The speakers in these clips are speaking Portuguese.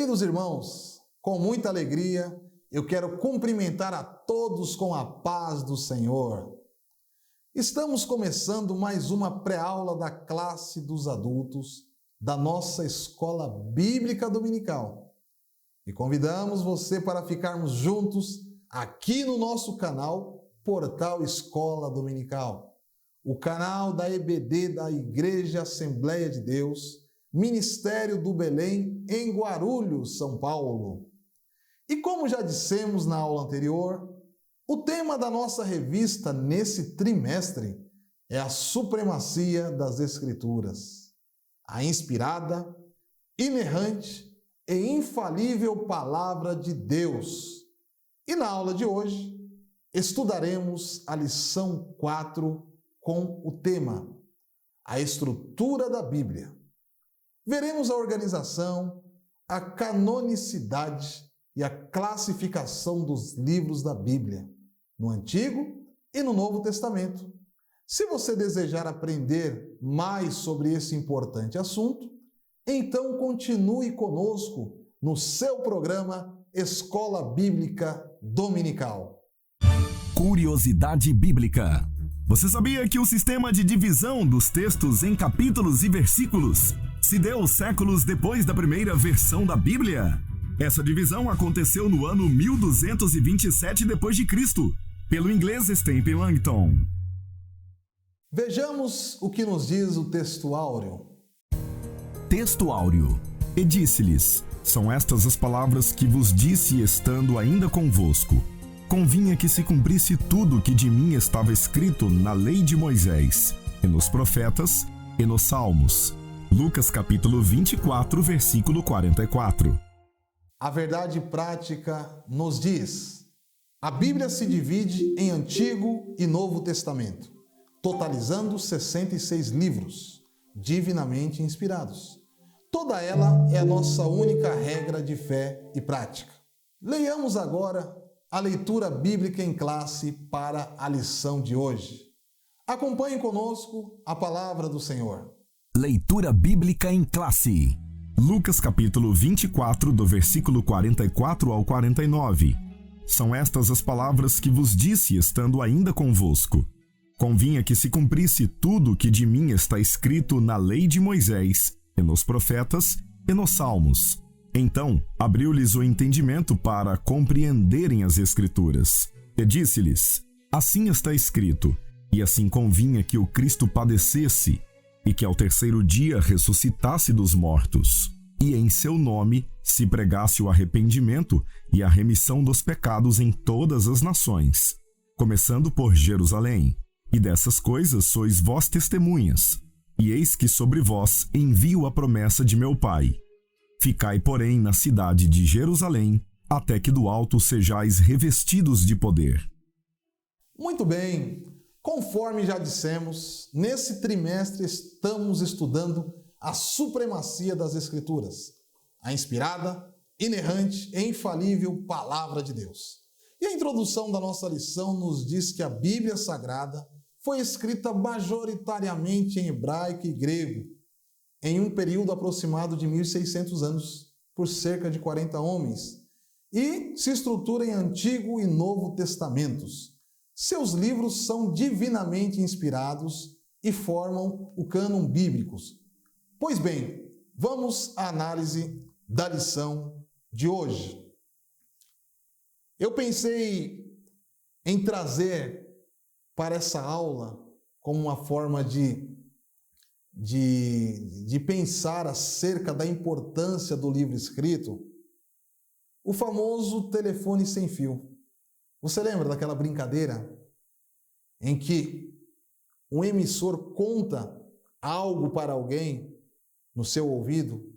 Queridos irmãos, com muita alegria, eu quero cumprimentar a todos com a paz do Senhor. Estamos começando mais uma pré-aula da classe dos adultos da nossa Escola Bíblica Dominical. E convidamos você para ficarmos juntos aqui no nosso canal Portal Escola Dominical, o canal da EBD da Igreja Assembleia de Deus, Ministério do Belém, em Guarulhos, São Paulo. E como já dissemos na aula anterior, o tema da nossa revista nesse trimestre é a supremacia das Escrituras, a inspirada, inerrante e infalível Palavra de Deus. E na aula de hoje, estudaremos a lição 4 com o tema A Estrutura da Bíblia. Veremos a organização, a canonicidade e a classificação dos livros da Bíblia, no Antigo e no Novo Testamento. Se você desejar aprender mais sobre esse importante assunto, então continue conosco no seu programa Escola Bíblica Dominical. Curiosidade Bíblica. Você sabia que o sistema de divisão dos textos em capítulos e versículos se deu séculos depois da primeira versão da Bíblia? Essa divisão aconteceu no ano 1227 d.C., pelo inglês Stephen Langton. Vejamos o que nos diz o texto áureo. Texto áureo. E disse-lhes: são estas as palavras que vos disse estando ainda convosco. Convinha que se cumprisse tudo o que de mim estava escrito na lei de Moisés, e nos profetas, e nos salmos. Lucas capítulo 24, versículo 44. A verdade prática nos diz: a Bíblia se divide em Antigo e Novo Testamento, totalizando 66 livros, divinamente inspirados. Toda ela é a nossa única regra de fé e prática. Leiamos agora a leitura bíblica em classe para a lição de hoje. Acompanhe conosco a palavra do Senhor. Leitura bíblica em classe. Lucas capítulo 24, do versículo 44 ao 49. São estas as palavras que vos disse estando ainda convosco. Convinha que se cumprisse tudo o que de mim está escrito na lei de Moisés, e nos profetas, e nos salmos. Então abriu-lhes o entendimento para compreenderem as Escrituras. E disse-lhes: assim está escrito, e assim convinha que o Cristo padecesse, e que ao terceiro dia ressuscitasse dos mortos, e em seu nome se pregasse o arrependimento e a remissão dos pecados em todas as nações, começando por Jerusalém. E dessas coisas sois vós testemunhas, e eis que sobre vós envio a promessa de meu Pai. Ficai, porém, na cidade de Jerusalém, até que do alto sejais revestidos de poder. Muito bem, conforme já dissemos, nesse trimestre estamos estudando a supremacia das Escrituras, a inspirada, inerrante e infalível Palavra de Deus. E a introdução da nossa lição nos diz que a Bíblia Sagrada foi escrita majoritariamente em hebraico e grego, em um período aproximado de 1.600 anos, por cerca de 40 homens, e se estrutura em Antigo e Novo Testamentos. Seus livros são divinamente inspirados e formam o cânon bíblico. Pois bem, vamos à análise da lição de hoje. Eu pensei em trazer para essa aula como uma forma de pensar acerca da importância do livro escrito, o famoso telefone sem fio. Você lembra daquela brincadeira em que um emissor conta algo para alguém no seu ouvido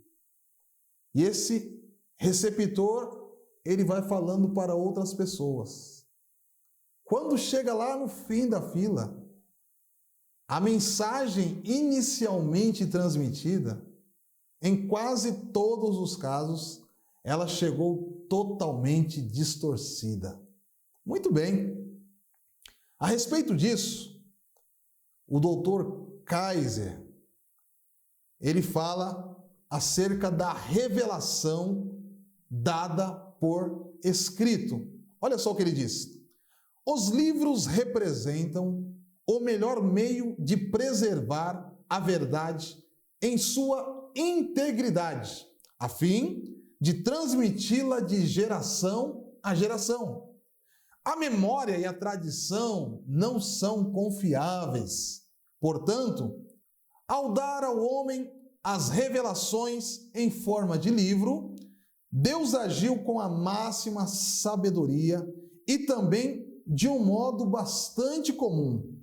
e esse receptor ele vai falando para outras pessoas? Quando chega lá no fim da fila, a mensagem inicialmente transmitida, em quase todos os casos, ela chegou totalmente distorcida. Muito bem. A respeito disso, o Dr. Kaiser, ele fala acerca da revelação dada por escrito. Olha só o que ele diz. Os livros representam o melhor meio de preservar a verdade em sua integridade, a fim de transmiti-la de geração a geração. A memória e a tradição não são confiáveis. Portanto, ao dar ao homem as revelações em forma de livro, Deus agiu com a máxima sabedoria e também de um modo bastante comum.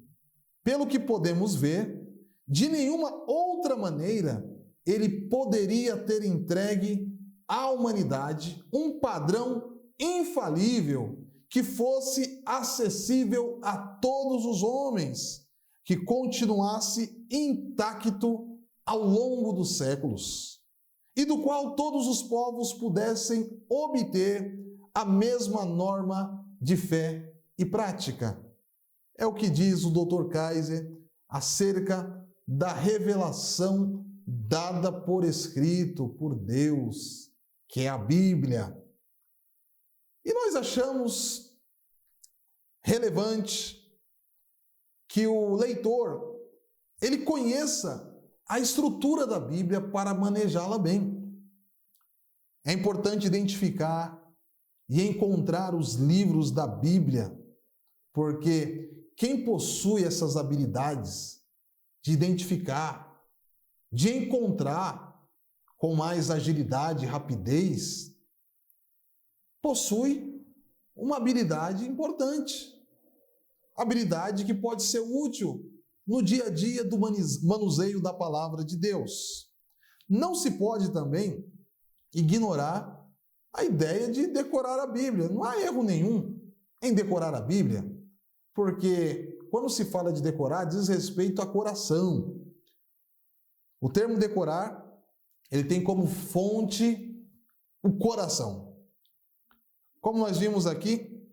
Pelo que podemos ver, de nenhuma outra maneira ele poderia ter entregue à humanidade um padrão infalível que fosse acessível a todos os homens, que continuasse intacto ao longo dos séculos, e do qual todos os povos pudessem obter a mesma norma de fé e prática. É o que diz o Dr. Kaiser acerca da revelação dada por escrito por Deus, que é a Bíblia. E nós achamos relevante que o leitor ele conheça a estrutura da Bíblia para manejá-la bem. É importante identificar e encontrar os livros da Bíblia, porque quem possui essas habilidades de identificar, de encontrar com mais agilidade e rapidez, possui uma habilidade importante. Habilidade que pode ser útil no dia a dia do manuseio da palavra de Deus. Não se pode também ignorar a ideia de decorar a Bíblia. Não há erro nenhum em decorar a Bíblia, porque quando se fala de decorar, diz respeito a coração. O termo decorar, ele tem como fonte o coração. Como nós vimos aqui,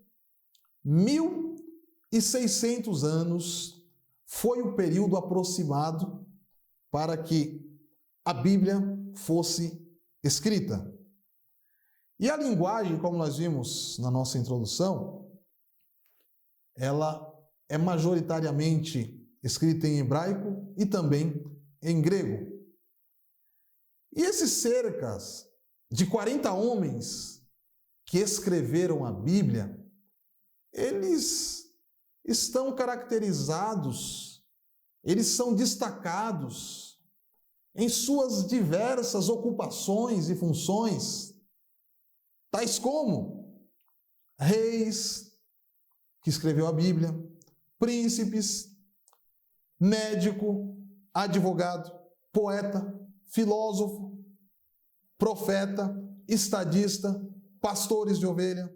1.600 anos foi o período aproximado para que a Bíblia fosse escrita. E a linguagem, como nós vimos na nossa introdução, ela é majoritariamente escrita em hebraico e também em grego. E esses cerca de 40 homens que escreveram a Bíblia, eles estão caracterizados, eles são destacados em suas diversas ocupações e funções, tais como reis, que escreveu a Bíblia, príncipes, médico, advogado, poeta, filósofo, profeta, estadista, pastores de ovelha,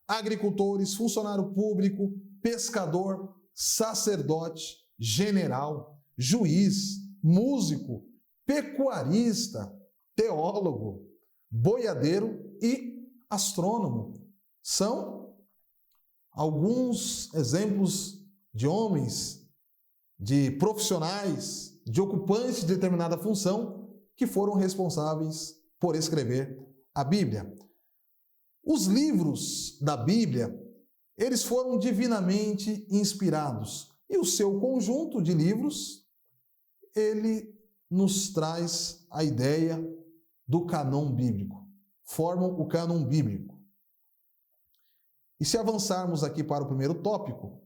agricultores, funcionário público, pescador, sacerdote, general, juiz, músico, pecuarista, teólogo, boiadeiro e astrônomo. São alguns exemplos de homens, de profissionais, de ocupantes de determinada função que foram responsáveis por escrever a Bíblia. Os livros da Bíblia, eles foram divinamente inspirados. E o seu conjunto de livros, ele nos traz a ideia do cânon bíblico. Formam o cânon bíblico. E se avançarmos aqui para o primeiro tópico,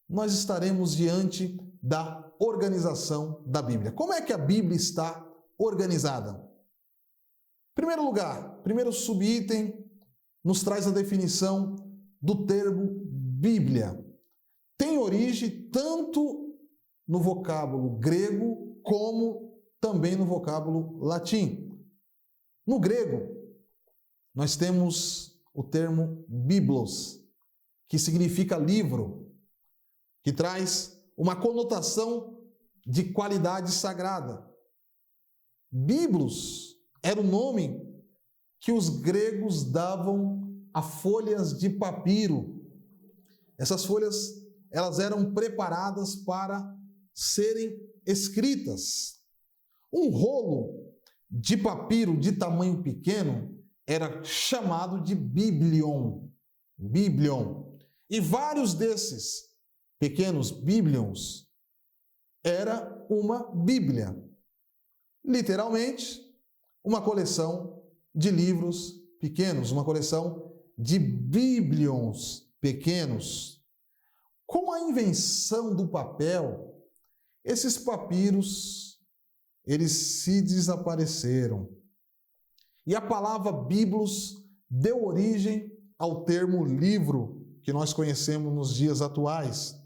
nós estaremos diante da organização da Bíblia. Como é que a Bíblia está organizada? Em primeiro lugar, primeiro subitem, nos traz a definição do termo Bíblia. Tem origem tanto no vocábulo grego como também no vocábulo latim. No grego, nós temos o termo biblos, que significa livro, que traz uma conotação de qualidade sagrada. Biblos era o nome que os gregos davam a folhas de papiro. Essas folhas, elas eram preparadas para serem escritas. Um rolo de papiro de tamanho pequeno, era chamado de Biblion. Biblion. E vários desses pequenos Biblions era uma Bíblia. Literalmente, uma coleção de livros pequenos, uma coleção de Biblions pequenos. Com a invenção do papel, esses papiros, eles se desapareceram. E a palavra Biblos deu origem ao termo livro, que nós conhecemos nos dias atuais,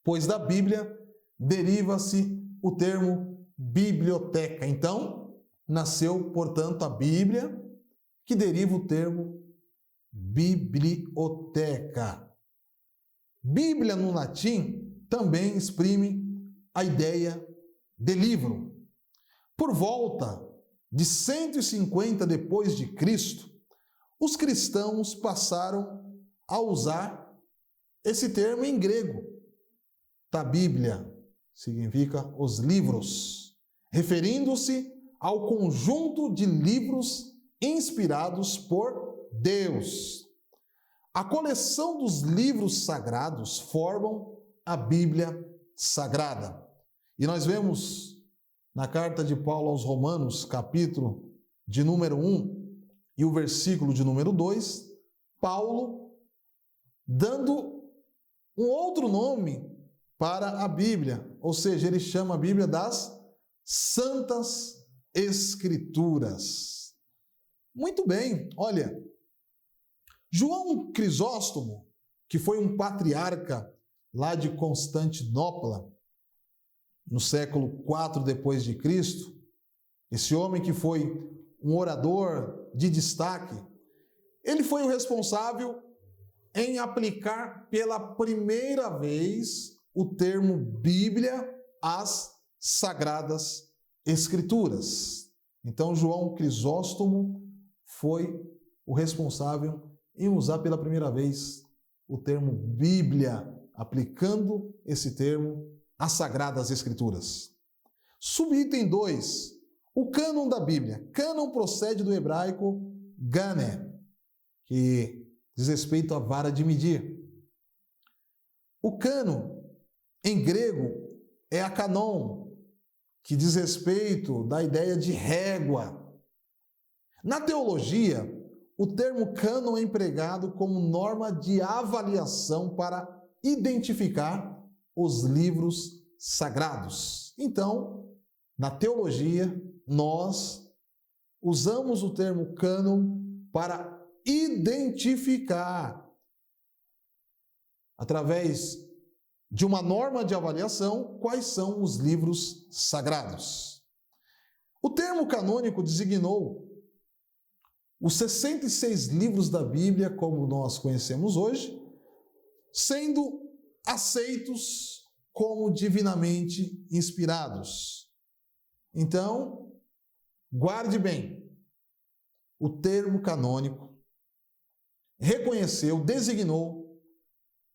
pois da Bíblia deriva-se o termo biblioteca. Então, nasceu, portanto, a Bíblia, que deriva o termo biblioteca. Bíblia no latim também exprime a ideia de livro. Por volta de 150 depois de Cristo, os cristãos passaram a usar esse termo em grego. Da Bíblia significa os livros, referindo-se ao conjunto de livros inspirados por Deus. A coleção dos livros sagrados formam a Bíblia Sagrada. E nós vemos na carta de Paulo aos Romanos, capítulo de número 1 e o versículo de número 2, Paulo dando um outro nome para a Bíblia, ou seja, ele chama a Bíblia das Santas Escrituras. Muito bem, olha, João Crisóstomo, que foi um patriarca lá de Constantinopla, no século IV depois de Cristo, esse homem que foi um orador de destaque, ele foi o responsável em aplicar pela primeira vez o termo Bíblia às Sagradas Escrituras. Então, João Crisóstomo foi o responsável em usar pela primeira vez o termo Bíblia, aplicando esse termo às Sagradas Escrituras. Subitem 2, o cânon da Bíblia. Cânon procede do hebraico gané, que diz respeito à vara de medir. O cânon, em grego, é a canon, que diz respeito da ideia de régua. Na teologia, o termo cânon é empregado como norma de avaliação para identificar os livros sagrados. Então, na teologia, nós usamos o termo cânon para identificar, através de uma norma de avaliação, quais são os livros sagrados. O termo canônico designou os 66 livros da Bíblia, como nós conhecemos hoje, sendo aceitos como divinamente inspirados. Então, guarde bem, o termo canônico reconheceu, designou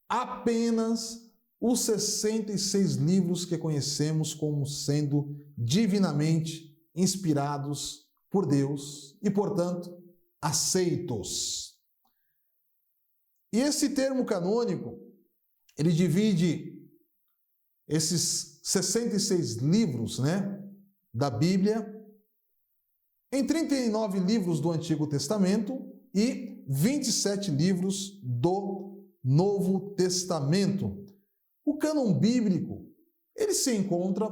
apenas os 66 livros que conhecemos como sendo divinamente inspirados por Deus e, portanto, aceitos. E esse termo canônico, ele divide esses 66 livros, da Bíblia em 39 livros do Antigo Testamento e 27 livros do Novo Testamento. O cânon bíblico, ele se encontra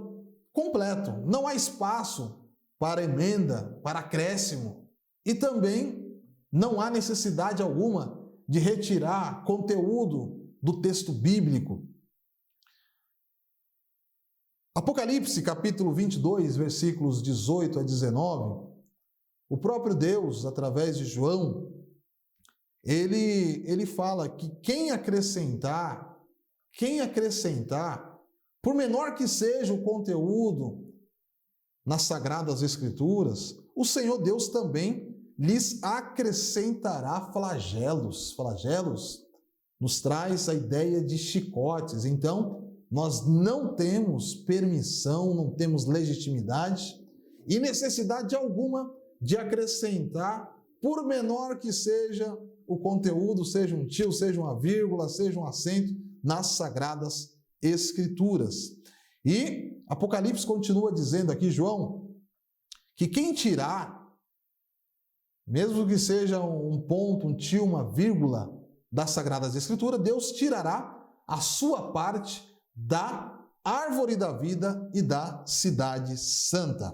completo, não há espaço para emenda, para acréscimo, e também não há necessidade alguma de retirar conteúdo do texto bíblico. Apocalipse, capítulo 22, versículos 18 a 19, o próprio Deus, através de João, ele fala que quem acrescentar, por menor que seja o conteúdo nas Sagradas Escrituras, o Senhor Deus também lhes acrescentará flagelos. Flagelos nos traz a ideia de chicotes. Então, nós não temos permissão, não temos legitimidade e necessidade alguma de acrescentar por menor que seja o conteúdo, seja um tio, seja uma vírgula, seja um acento, nas Sagradas Escrituras. E Apocalipse continua dizendo aqui, João, que quem tirar, mesmo que seja um ponto, um tio, uma vírgula das Sagradas Escrituras, Deus tirará a sua parte da árvore da vida e da cidade santa.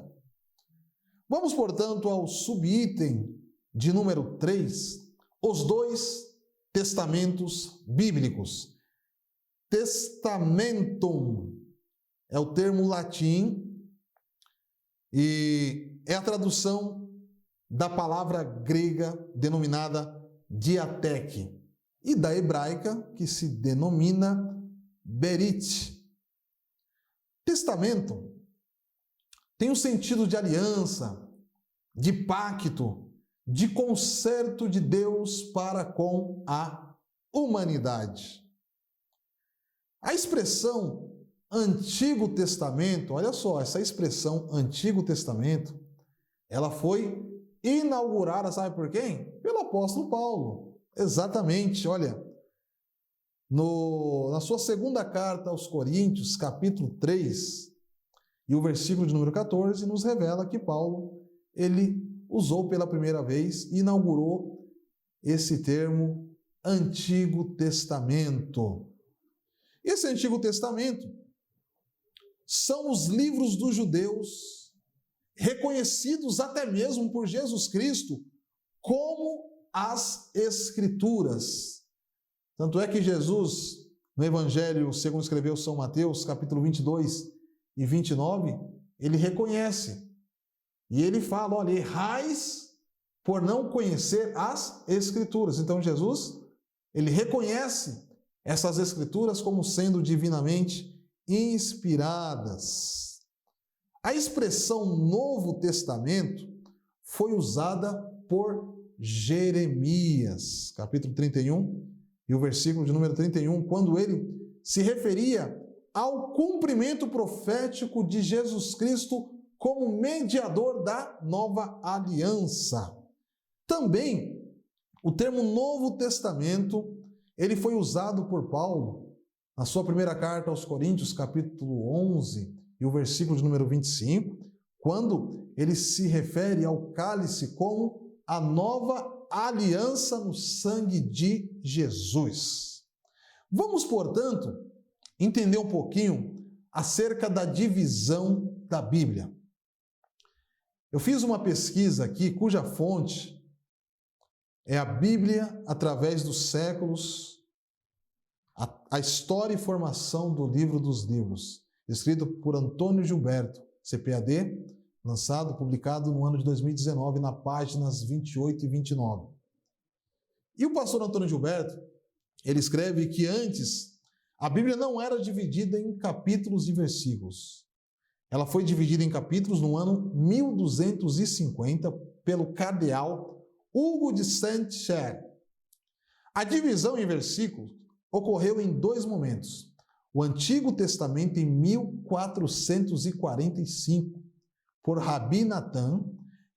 Vamos, portanto, ao subitem de número 3, os dois testamentos bíblicos. Testamentum é o termo latim e é a tradução da palavra grega denominada diateque e da hebraica que se denomina berit. Testamento tem o sentido de aliança, de pacto, de concerto de Deus para com a humanidade. A expressão Antigo Testamento, olha só, essa expressão Antigo Testamento, ela foi inaugurada, sabe por quem? Pelo apóstolo Paulo. Exatamente, olha, na sua segunda carta aos Coríntios, capítulo 3, e o versículo de número 14, nos revela que Paulo, ele usou pela primeira vez e inaugurou esse termo Antigo Testamento. Esse Antigo Testamento são os livros dos judeus, reconhecidos até mesmo por Jesus Cristo como as Escrituras. Tanto é que Jesus, no Evangelho segundo escreveu São Mateus, capítulo 22 e 29, ele reconhece. E ele fala, olha, errais por não conhecer as Escrituras. Então Jesus, ele reconhece essas Escrituras como sendo divinamente inspiradas. A expressão Novo Testamento foi usada por Jeremias, capítulo 31, e o versículo de número 31, quando ele se referia ao cumprimento profético de Jesus Cristo como mediador da nova aliança. Também, o termo Novo Testamento, ele foi usado por Paulo na sua primeira carta aos Coríntios, capítulo 11, e o versículo de número 25, quando ele se refere ao cálice como a nova aliança no sangue de Jesus. Vamos, portanto, entender um pouquinho acerca da divisão da Bíblia. Eu fiz uma pesquisa aqui, cuja fonte é a Bíblia através dos séculos, a história e formação do livro dos livros, escrito por Antônio Gilberto, CPAD, lançado, publicado no ano de 2019, na páginas 28 e 29. E o pastor Antônio Gilberto, ele escreve que antes a Bíblia não era dividida em capítulos e versículos. Ela foi dividida em capítulos no ano 1250 pelo cardeal Hugo de Saint-Cher. A divisão em versículos ocorreu em dois momentos. O Antigo Testamento em 1445, por Rabi Natan,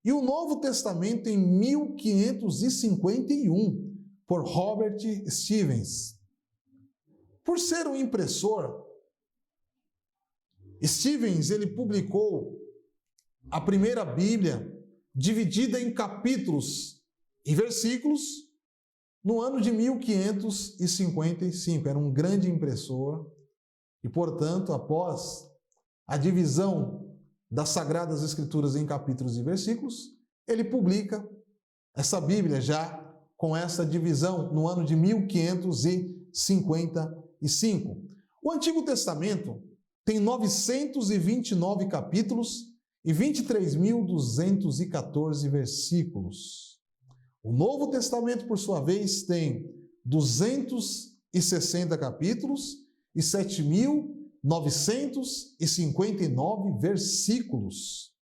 e o Novo Testamento em 1551, por Robert Stevens. Por ser um impressor, Stevens ele publicou a primeira Bíblia dividida em capítulos e versículos no ano de 1555. Era um grande impressor e, portanto, após a divisão das Sagradas Escrituras em capítulos e versículos, ele publica essa Bíblia já com essa divisão no ano de 1555. O Antigo Testamento tem 929 capítulos e 23.214 versículos. O Novo Testamento, por sua vez, tem 260 capítulos e 7.959 versículos.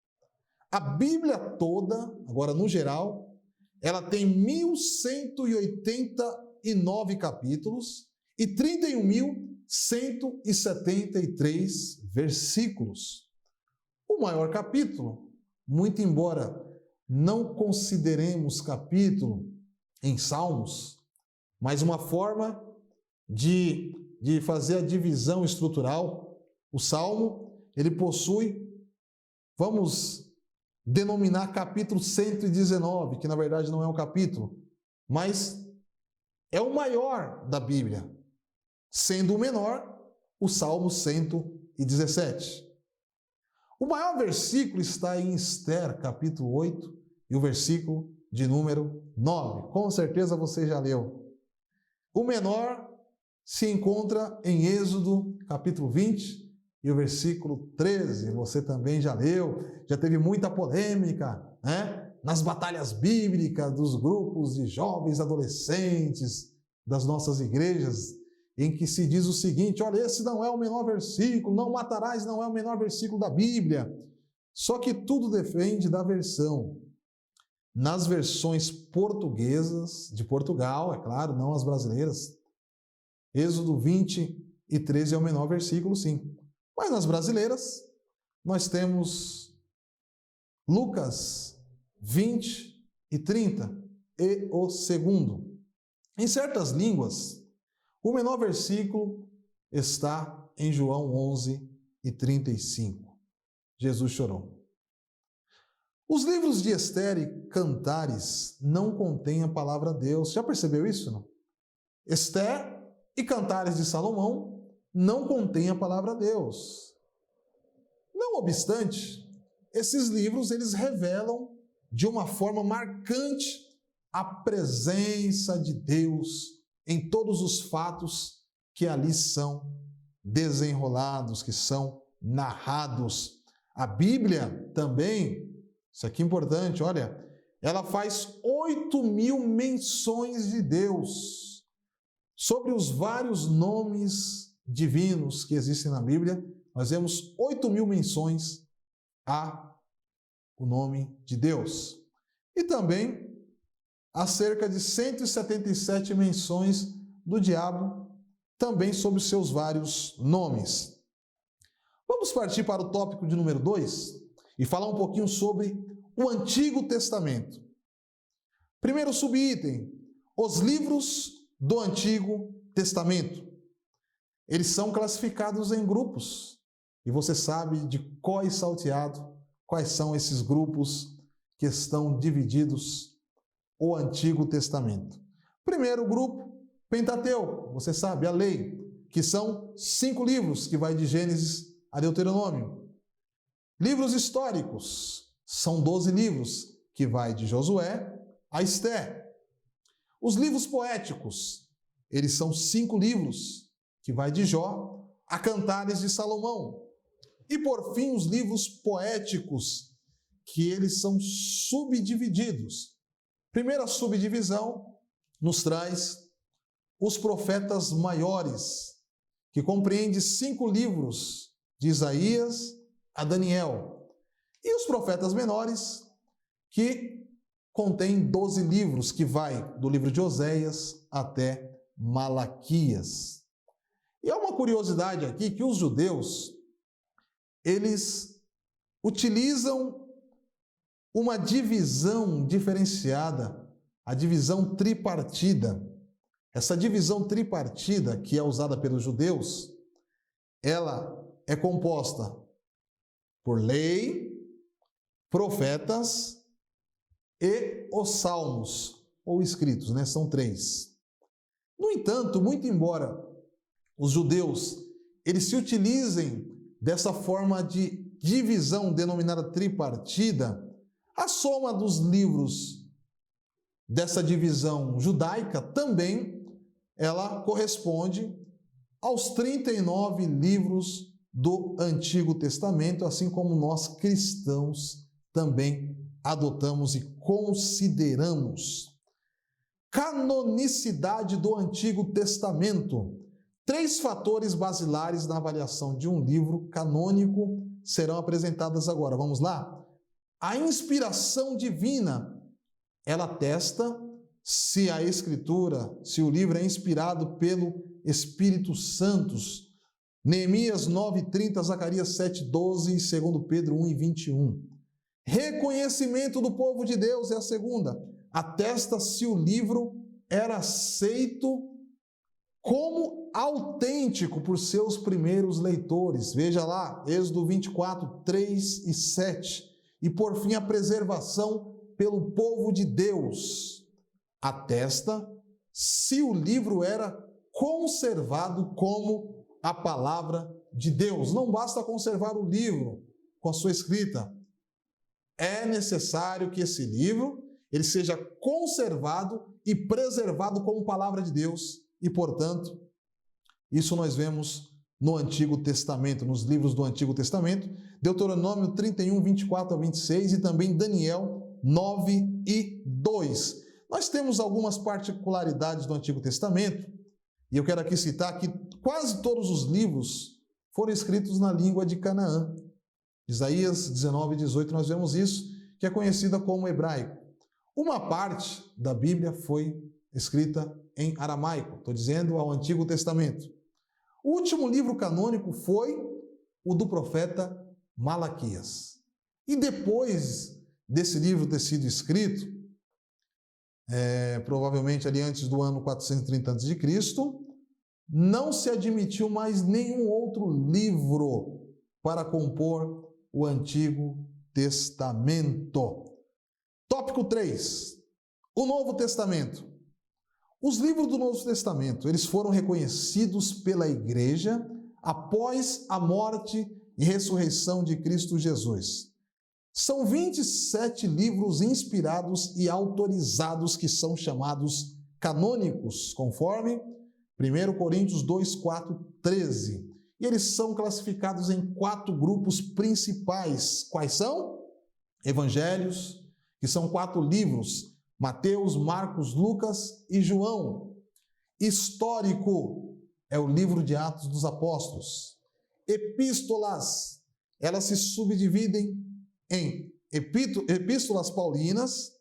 A Bíblia toda, agora no geral, ela tem 1.189 capítulos e 31.173 versículos. O maior capítulo, muito embora não consideremos capítulo em Salmos, mas uma forma de fazer a divisão estrutural. O Salmo, ele possui, vamos denominar capítulo 119, que na verdade não é um capítulo, mas é o maior da Bíblia, sendo o menor o Salmo 117. O maior versículo está em Esther, capítulo 8, e o versículo de número 9. Com certeza você já leu. O menor se encontra em Êxodo, capítulo 20, e o versículo 13. Você também já leu, já teve muita polêmica, né? Nas batalhas bíblicas dos grupos de jovens adolescentes das nossas igrejas, em que se diz o seguinte: olha, esse não é o menor versículo, não matarás não é o menor versículo da Bíblia. Só que tudo depende da versão. Nas versões portuguesas, de Portugal, é claro, não as brasileiras, Êxodo 20 e 13 é o menor versículo, sim. Mas nas brasileiras, nós temos Lucas 20 e 30 e o segundo. Em certas línguas, o menor versículo está em João 11 e 35. Jesus chorou. Os livros de Esther e Cantares não contêm a palavra Deus. Já percebeu isso, não? Esther e Cantares de Salomão não contêm a palavra Deus. Não obstante, esses livros eles revelam de uma forma marcante a presença de Deus em todos os fatos que ali são desenrolados, que são narrados. A Bíblia também, isso aqui é importante, olha, ela faz 8.000 menções de Deus. Sobre os vários nomes divinos que existem na Bíblia, nós vemos 8.000 menções a o nome de Deus. E também há cerca de 177 menções do diabo, também sob seus vários nomes. Vamos partir para o tópico de número 2 e falar um pouquinho sobre o Antigo Testamento. Primeiro subitem, os livros do Antigo Testamento. Eles são classificados em grupos, e você sabe de có e salteado quais são esses grupos que estão divididos o Antigo Testamento. Primeiro grupo, Pentateuco, você sabe, a lei, que são 5 livros, que vai de Gênesis a Deuteronômio. Livros históricos, são 12 livros, que vai de Josué a Esther. Os livros poéticos, eles são 5 livros, que vai de Jó a Cantares de Salomão. E por fim, os livros poéticos, que eles são subdivididos. Primeira subdivisão nos traz os profetas maiores, que compreende 5 livros, de Isaías a Daniel. E os profetas menores, que contém 12 livros, que vai do livro de Oséias até Malaquias. E há uma curiosidade aqui, que os judeus, eles utilizam uma divisão diferenciada, a divisão tripartida. Essa divisão tripartida, que é usada pelos judeus, ela é composta por lei, profetas e os salmos, ou escritos, né? São 3. No entanto, muito embora os judeus eles se utilizem dessa forma de divisão denominada tripartida, a soma dos livros dessa divisão judaica também ela corresponde aos 39 livros do Antigo Testamento, assim como nós cristãos também adotamos e consideramos. Canonicidade do Antigo Testamento. 3 fatores basilares na avaliação de um livro canônico serão apresentadas agora. Vamos lá? A inspiração divina, ela atesta se a Escritura, se o livro é inspirado pelo Espírito Santo. Neemias 9:30, Zacarias 7:12 e 2 Pedro 1:21. Reconhecimento do povo de Deus é a segunda. Atesta se o livro era aceito como autêntico por seus primeiros leitores. Veja lá, Êxodo 24, 3 e 7. E por fim, a preservação pelo povo de Deus. Atesta se o livro era conservado como a palavra de Deus. Não basta conservar o livro com a sua escrita. É necessário que esse livro ele seja conservado e preservado como palavra de Deus. E, portanto, isso nós vemos no Antigo Testamento, nos livros do Antigo Testamento, Deuteronômio 31, 24 a 26 e também Daniel 9 e 2. Nós temos algumas particularidades do Antigo Testamento, e eu quero aqui citar que quase todos os livros foram escritos na língua de Canaã. Isaías 19 e 18 nós vemos isso, que é conhecida como hebraico. Uma parte da Bíblia foi escrita em aramaico, estou dizendo ao Antigo Testamento. O último livro canônico foi o do profeta Malaquias. E depois desse livro ter sido escrito, provavelmente ali antes do ano 430 a.C., não se admitiu mais nenhum outro livro para compor o Antigo Testamento. Tópico 3. O Novo Testamento. Os livros do Novo Testamento, eles foram reconhecidos pela Igreja após a morte e ressurreição de Cristo Jesus. São 27 livros inspirados e autorizados que são chamados canônicos, conforme 1 Coríntios 2, 4, 13. E eles são classificados em 4 grupos principais. Quais são? Evangelhos, que são 4 livros: Mateus, Marcos, Lucas e João. Histórico é o livro de Atos dos Apóstolos. Epístolas, elas se subdividem em epístolas paulinas,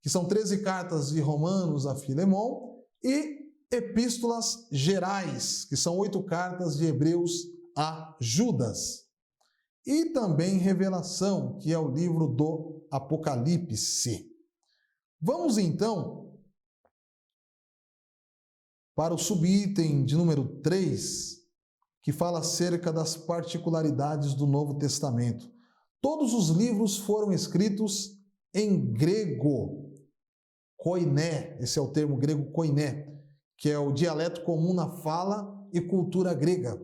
que são 13 cartas de Romanos a Filemon, e epístolas gerais, que são 8 cartas de Hebreus a Judas. E também Revelação, que é o livro do Apocalipse. Vamos então para o subitem de número 3, que fala acerca das particularidades do Novo Testamento. Todos os livros foram escritos em grego, koiné, esse é o termo grego koiné, que é o dialeto comum na fala e cultura grega.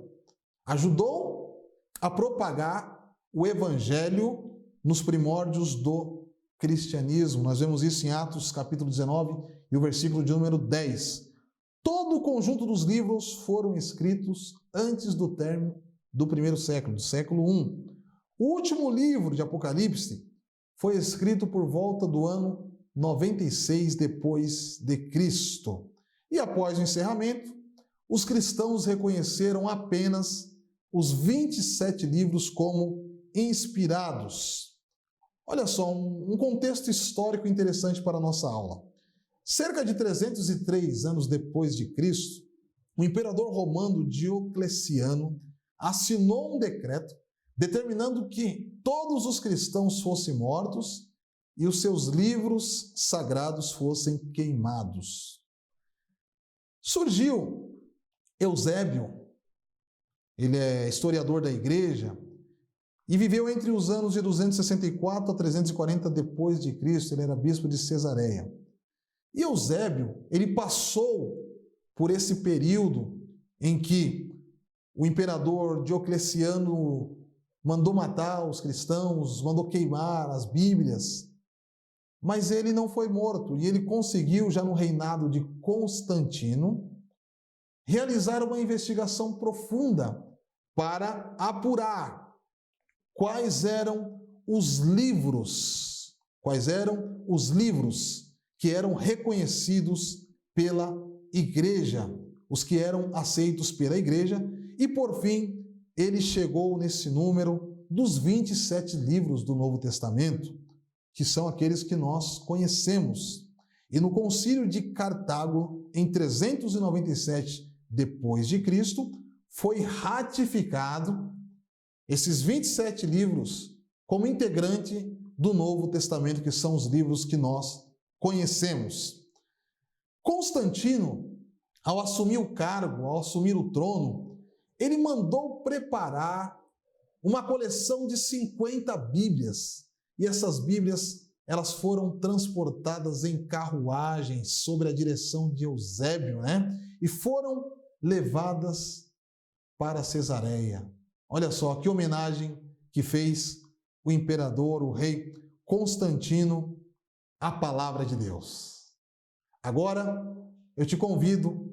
Ajudou a propagar o evangelho nos primórdios do cristianismo. Nós vemos isso em Atos capítulo 19 e o versículo de número 10. Todo o conjunto dos livros foram escritos antes do término do primeiro século, do século I. O último livro de Apocalipse foi escrito por volta do ano 96 depois de Cristo. E após o encerramento, os cristãos reconheceram apenas os 27 livros como inspirados. Olha só, um contexto histórico interessante para a nossa aula. Cerca de 303 anos depois de Cristo, o imperador romano Diocleciano assinou um decreto determinando que todos os cristãos fossem mortos e os seus livros sagrados fossem queimados. Surgiu Eusébio, ele é historiador da igreja, e viveu entre os anos de 264 a 340 depois de Cristo. Ele era bispo de Cesareia. E Eusébio, ele passou por esse período em que o imperador Diocleciano mandou matar os cristãos, mandou queimar as Bíblias, mas ele não foi morto e ele conseguiu, já no reinado de Constantino, realizar uma investigação profunda para apurar quais eram os livros que eram reconhecidos pela igreja, os que eram aceitos pela igreja, e por fim ele chegou nesse número dos 27 livros do Novo Testamento, que são aqueles que nós conhecemos. E no Concílio de Cartago, em 397 depois de Cristo, foi ratificado esses 27 livros como integrante do Novo Testamento, que são os livros que nós conhecemos. Constantino, ao assumir o cargo, ao assumir o trono, ele mandou preparar uma coleção de 50 Bíblias. E essas Bíblias, elas foram transportadas em carruagens sob a direção de Eusébio, e foram levadas para Cesareia. Olha só que homenagem que fez o imperador, o rei Constantino, à palavra de Deus. Agora, eu te convido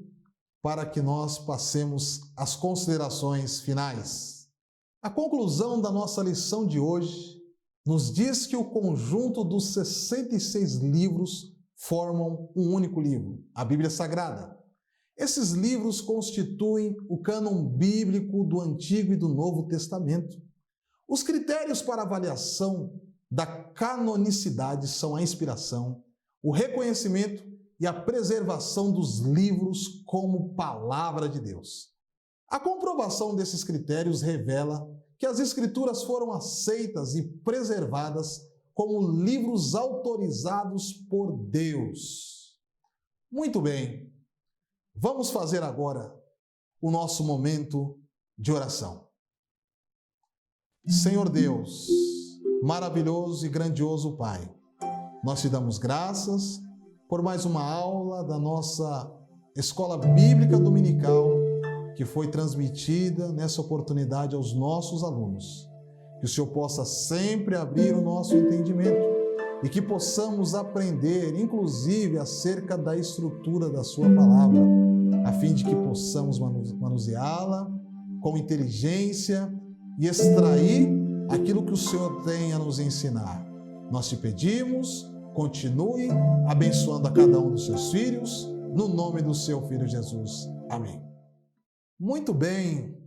para que nós passemos às considerações finais. A conclusão da nossa lição de hoje nos diz que o conjunto dos 66 livros formam um único livro, a Bíblia Sagrada. Esses livros constituem o cânon bíblico do Antigo e do Novo Testamento. Os critérios para avaliação da canonicidade são a inspiração, o reconhecimento e a preservação dos livros como palavra de Deus. A comprovação desses critérios revela que as Escrituras foram aceitas e preservadas como livros autorizados por Deus. Muito bem, vamos fazer agora o nosso momento de oração. Senhor Deus, maravilhoso e grandioso Pai, nós te damos graças por mais uma aula da nossa Escola Bíblica Dominical que foi transmitida nessa oportunidade aos nossos alunos. Que o Senhor possa sempre abrir o nosso entendimento e que possamos aprender, inclusive, acerca da estrutura da Sua palavra, a fim de que possamos manuseá-la com inteligência e extrair aquilo que o Senhor tem a nos ensinar. Nós te pedimos, continue abençoando a cada um dos seus filhos, no nome do seu Filho Jesus. Amém. Muito bem,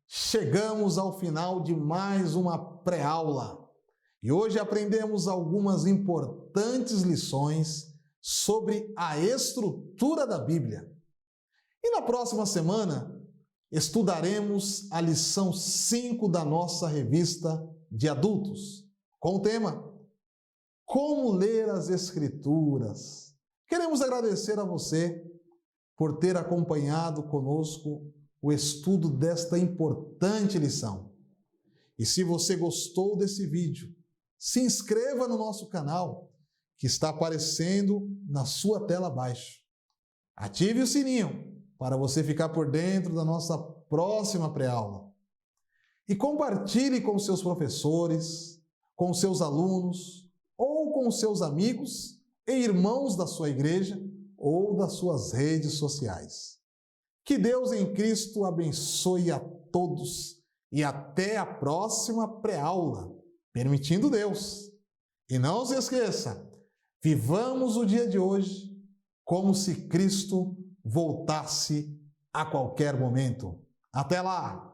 chegamos ao final de mais uma pré-aula e hoje aprendemos algumas importantes lições sobre a estrutura da Bíblia. E na próxima semana estudaremos a lição 5 da nossa revista de adultos, com o tema Como ler as Escrituras. Queremos agradecer a você por ter acompanhado conosco o estudo desta importante lição. E se você gostou desse vídeo, se inscreva no nosso canal, que está aparecendo na sua tela abaixo. Ative o sininho para você ficar por dentro da nossa próxima pré-aula. E compartilhe com seus professores, com seus alunos ou com seus amigos e irmãos da sua igreja ou das suas redes sociais. Que Deus em Cristo abençoe a todos e até a próxima pré-aula, permitindo Deus. E não se esqueça, vivamos o dia de hoje como se Cristo voltasse a qualquer momento. Até lá!